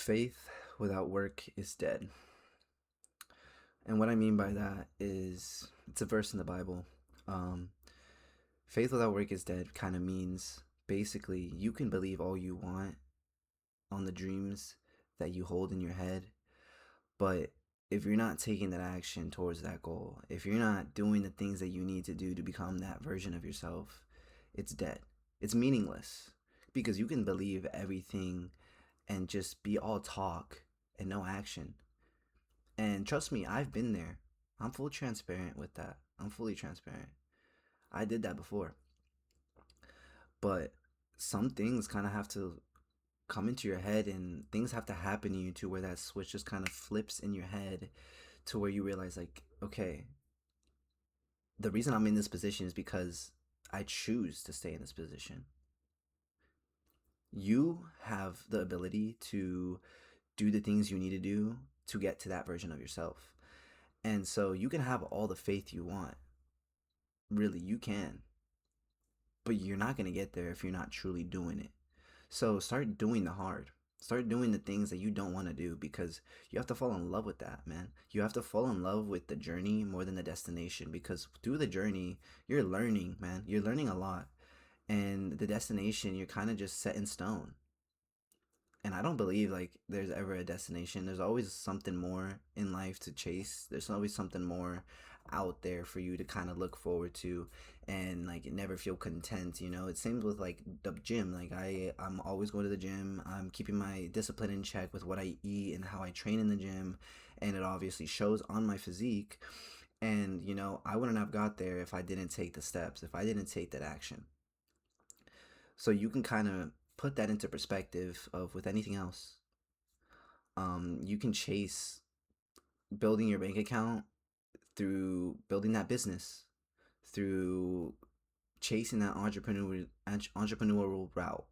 Faith without work is dead. And what I mean by that is it's a verse in the Bible. Um, Faith without work is dead kind of means basically you can believe all you want on the dreams that you hold in your head, but if you're not taking that action towards that goal, if you're not doing the things that you need to do to become that version of yourself, it's dead. It's meaningless because you can believe everything and just be all talk and no action. And trust me, I've been there. I'm full transparent with that. I'm fully transparent. I did that before. But some things kind of have to come into your head and things have to happen to you to where that switch just kind of flips in your head to where you realize, like, okay, the reason I'm in this position is because I choose to stay in this position. You have the ability to do the things you need to do to get to that version of yourself. And so you can have all the faith you want. Really, you can. But you're not going to get there if you're not truly doing it. So start doing the hard. Start doing the things that you don't want to do because you have to fall in love with that, man. You have to fall in love with the journey more than the destination because through the journey, you're learning, man. You're learning a lot. And the destination, you're kind of just set in stone. And I don't believe like there's ever a destination. There's always something more in life to chase. There's always something more out there for you to kind of look forward to and like never feel content, you know. It seems with like the gym. Like I'm always going to the gym. I'm keeping my discipline in check with what I eat and how I train in the gym, and it obviously shows on my physique. And you know, I wouldn't have got there if I didn't take the steps, if I didn't take that action. So you can kind of put that into perspective of with anything else. You can chase building your bank account through building that business, through chasing that entrepreneurial route.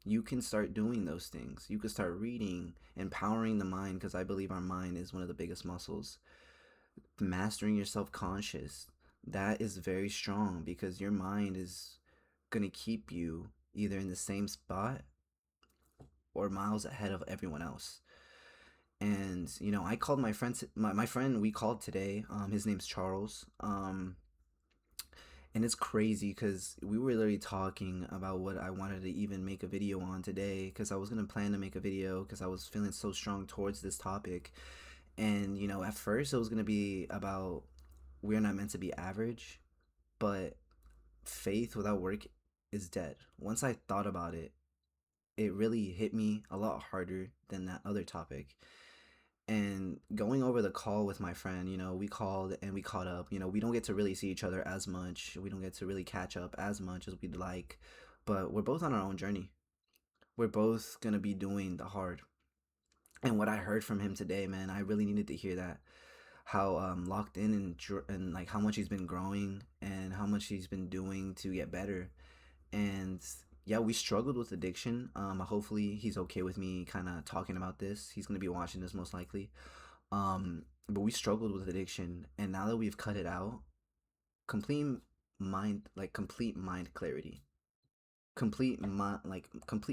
You can start doing those things. You can start reading, empowering the mind, because I believe our mind is one of the biggest muscles. Mastering your self-conscious, that is very strong because your mind is going to keep you either in the same spot or miles ahead of everyone else. And you know, I called my friend, my friend. We called today. His name's Charles. And it's crazy because we were literally talking about what I wanted to even make a video on today. Because I was gonna plan to make a video because I was feeling so strong towards this topic. And you know, at first it was gonna be about we're not meant to be average, but faith without work is dead. Once I thought about it, it really hit me a lot harder than that other topic. And going over the call with my friend, you know, we called and we caught up. You know, we don't get to really see each other as much. We don't get to really catch up as much as we'd like, but we're both on our own journey. We're both gonna be doing the hard. And what I heard from him today, man, I really needed to hear that. How locked in and like how much he's been growing and how much he's been doing to get better. And yeah, we struggled with addiction. Hopefully he's okay with me kind of talking about this. He's gonna be watching this most likely. But we struggled with addiction, and now that we've cut it out, complete complete mind clarity, complete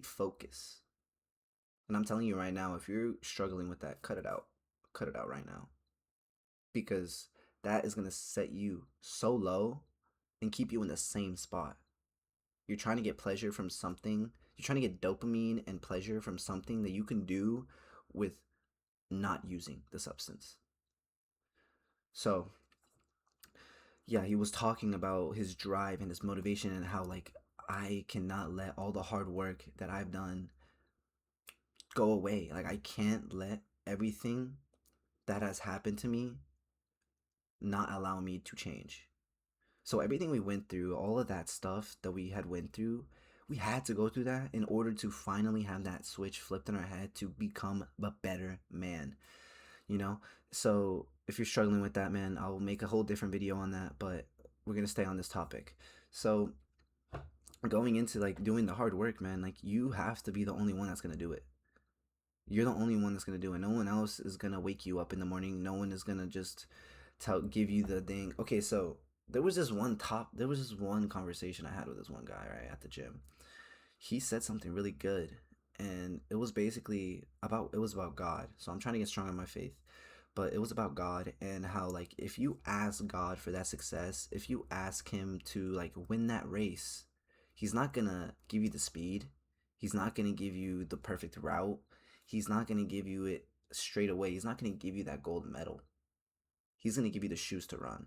focus. And I'm telling you right now, if you're struggling with that, cut it out right now, because that is gonna set you so low and keep you in the same spot. You're trying to get pleasure from something. You're trying to get dopamine and pleasure from something that you can do with not using the substance. So yeah, he was talking about his drive and his motivation and how like I cannot let all the hard work that I've done go away. Like I can't let everything that has happened to me not allow me to change. So everything we went through, all of that stuff that we had went through, we had to go through that in order to finally have that switch flipped in our head to become a better man, you know? So if you're struggling with that, man, I'll make a whole different video on that, but we're going to stay on this topic. So going into like doing the hard work, man, like you have to be the only one that's going to do it. You're the only one that's going to do it. No one else is going to wake you up in the morning. No one is going to just give you the thing. Okay, so there was this one conversation I had with this one guy right at the gym. He said something really good, and it was about God. So I'm trying to get strong in my faith, but it was about God and how, like, if you ask God for that success, if you ask him to like win that race, he's not going to give you the speed. He's not going to give you the perfect route. He's not going to give you it straight away. He's not going to give you that gold medal. He's going to give you the shoes to run.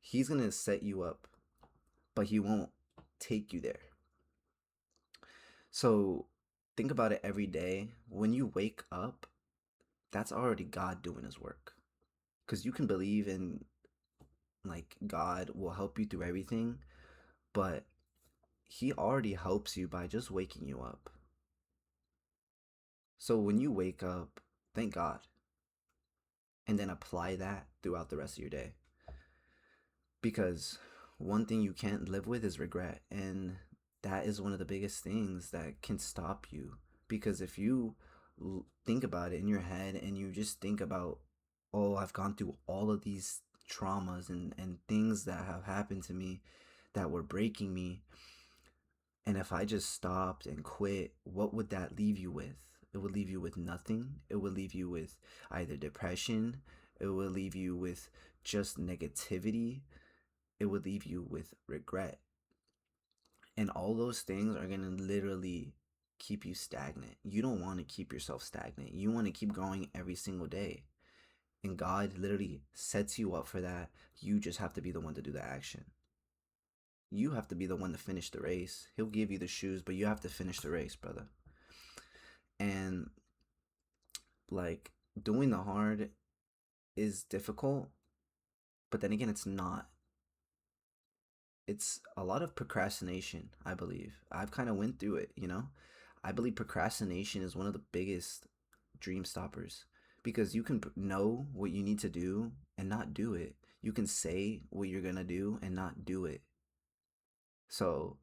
He's going to set you up, but he won't take you there. So think about it every day. When you wake up, that's already God doing his work. Because you can believe in, like, God will help you through everything, but he already helps you by just waking you up. So when you wake up, thank God, and then apply that throughout the rest of your day. Because one thing you can't live with is regret, and that is one of the biggest things that can stop you. Because if you think about it in your head and you just think about, oh, I've gone through all of these traumas and things that have happened to me that were breaking me, and if I just stopped and quit, what would that leave you with? It would leave you with nothing. It would leave you with either depression, it would leave you with just negativity, it would leave you with regret. And all those things are going to literally keep you stagnant. You don't want to keep yourself stagnant. You want to keep growing every single day. And God literally sets you up for that. You just have to be the one to do the action. You have to be the one to finish the race. He'll give you the shoes, but you have to finish the race, brother. And like, doing the hard is difficult, but then again, it's not. It's a lot of procrastination, I believe. I've kind of went through it, you know? I believe procrastination is one of the biggest dream stoppers, because you can know what you need to do and not do it. You can say what you're going to do and not do it. So,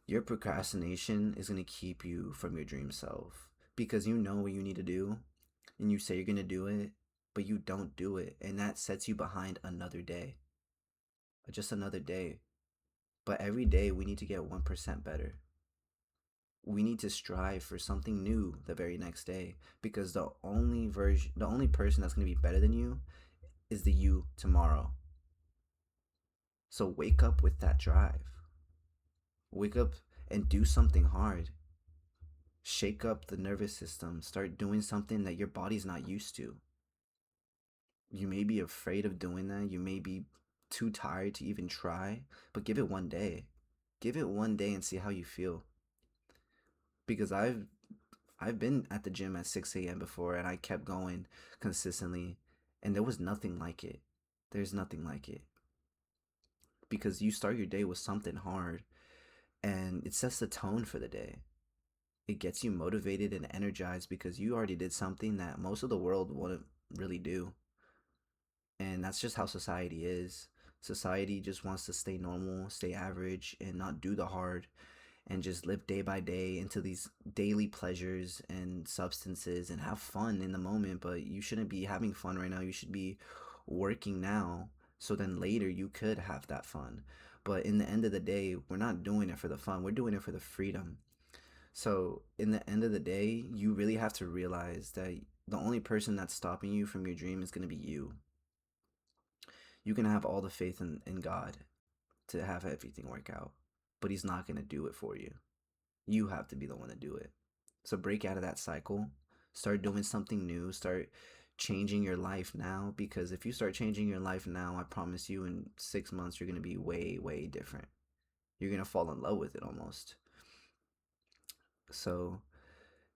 your procrastination is going to keep you from your dream self, because you know what you need to do and you say you're going to do it, but you don't do it. And that sets you behind another day, just another day. But every day we need to get 1% better. We need to strive for something new the very next day, because the only person that's going to be better than you is the you tomorrow. So wake up with that drive. Wake up and do something hard. Shake up the nervous system. Start doing something that your body's not used to. You may be afraid of doing that. You may be too tired to even try, but give it one day. Give it one day and see how you feel. Because I've been at the gym at 6 a.m. before, and I kept going consistently, and there was nothing like it. There's nothing like it. Because you start your day with something hard, and it sets the tone for the day. It gets you motivated and energized because you already did something that most of the world wouldn't really do. And that's just how society is. Society just wants to stay normal, stay average, and not do the hard, and just live day by day into these daily pleasures and substances and have fun in the moment. But you shouldn't be having fun right now. You should be working now, so then later you could have that fun. But in the end of the day, we're not doing it for the fun, we're doing it for the freedom. So in the end of the day, you really have to realize that the only person that's stopping you from your dream is going to be you. You can have all the faith in God to have everything work out, but he's not going to do it for you. You have to be the one to do it. So break out of that cycle. Start doing something new. Start changing your life now, because if you start changing your life now, I promise you in 6 months you're going to be way, way different. You're going to fall in love with it almost. So,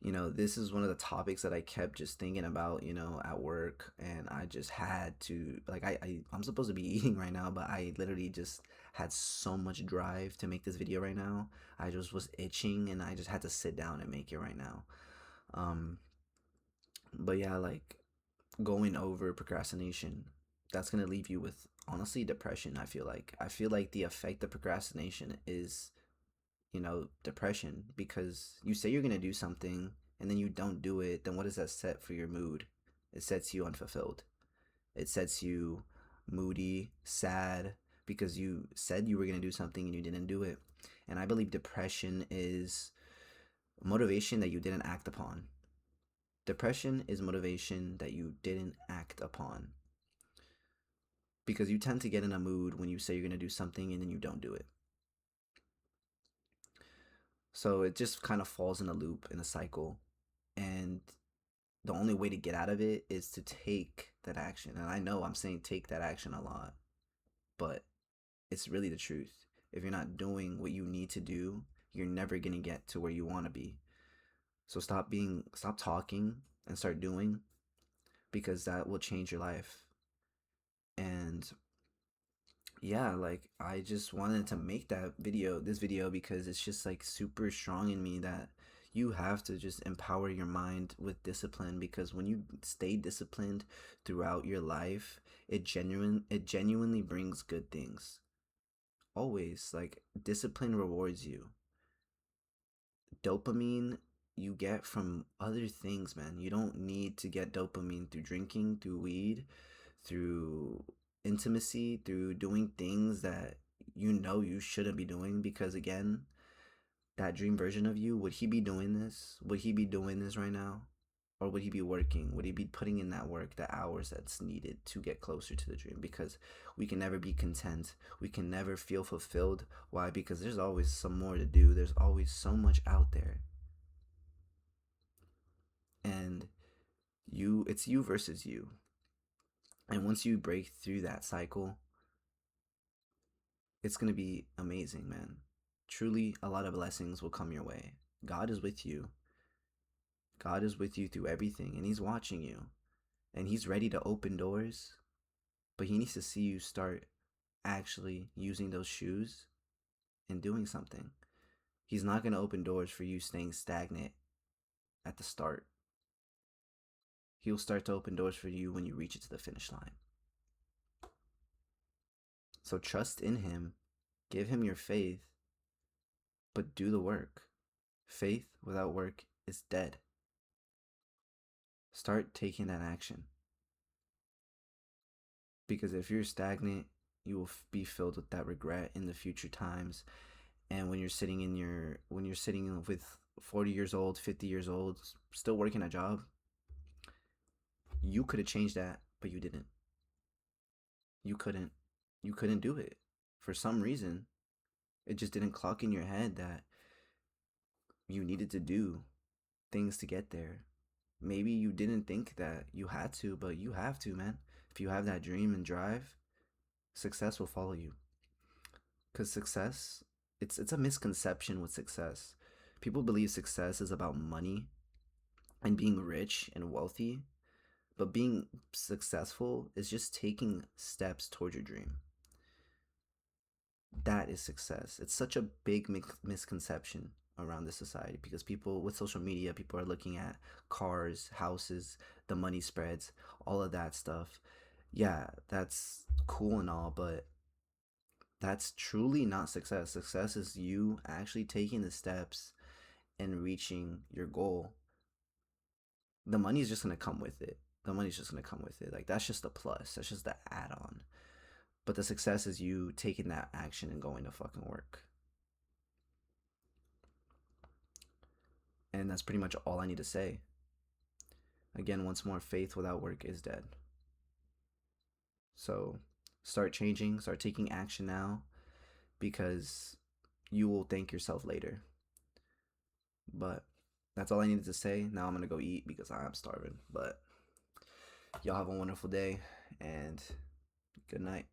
this is one of the topics that I kept just thinking about, at work, and I just had to, like, I'm supposed to be eating right now, but I literally just had so much drive to make this video right now. I just was itching, and I just had to sit down and make it right now. Um, but yeah, like, going over procrastination, that's gonna leave you with, honestly, depression. I feel like the effect of procrastination is, depression, because you say you're going to do something and then you don't do it. Then what does that set for your mood? It sets you unfulfilled. It sets you moody, sad, because you said you were going to do something and you didn't do it. And I believe depression is motivation that you didn't act upon. Depression is motivation that you didn't act upon. Because you tend to get in a mood when you say you're going to do something and then you don't do it. So it just kind of falls in a loop, in a cycle. And the only way to get out of it is to take that action. And I know I'm saying take that action a lot, but it's really the truth. If you're not doing what you need to do, you're never going to get to where you want to be. So stop talking and start doing, because that will change your life. And yeah, like I just wanted to make this video, because it's just like super strong in me that you have to just empower your mind with discipline, because when you stay disciplined throughout your life, it genuinely brings good things. Always, like, discipline rewards you. Dopamine you get from other things, man. You don't need to get dopamine through drinking, through weed, through intimacy, through doing things that you shouldn't be doing, because again, that dream version of you, would he be doing this? Would he be doing this right now? Or would he be working? Would he be putting in that work, the hours that's needed to get closer to the dream? Because we can never be content. We can never feel fulfilled. Why? Because there's always some more to do. There's always so much out there. And it's you versus you. And once you break through that cycle, it's going to be amazing, man. Truly, a lot of blessings will come your way. God is with you. God is with you through everything, and He's watching you. And He's ready to open doors, but He needs to see you start actually using those shoes and doing something. He's not going to open doors for you staying stagnant at the start. He'll start to open doors for you when you reach it to the finish line. So trust in Him, give Him your faith, but do the work. Faith without work is dead. Start taking that action. Because if you're stagnant, you will be filled with that regret in the future times. And when you're sitting with 40 years old, 50 years old, still working a job, you could have changed that, but you didn't. You couldn't do it. For some reason, it just didn't clock in your head that you needed to do things to get there. Maybe you didn't think that you had to, but you have to, man. If you have that dream and drive, success will follow you. Because success, it's a misconception with success. People believe success is about money and being rich and wealthy, but being successful is just taking steps toward your dream. That is success. It's such a big misconception around this society, because people with social media, people are looking at cars, houses, the money spreads, all of that stuff. Yeah, that's cool and all, but that's truly not success. Success is you actually taking the steps and reaching your goal. The money is just going to come with it. Like, that's just a plus. That's just the add on. But the success is you taking that action and going to fucking work. And that's pretty much all I need to say. Again, once more, faith without work is dead. So start changing, start taking action now, because you will thank yourself later. But that's all I needed to say. Now I'm going to go eat because I'm starving. But y'all have a wonderful day and good night.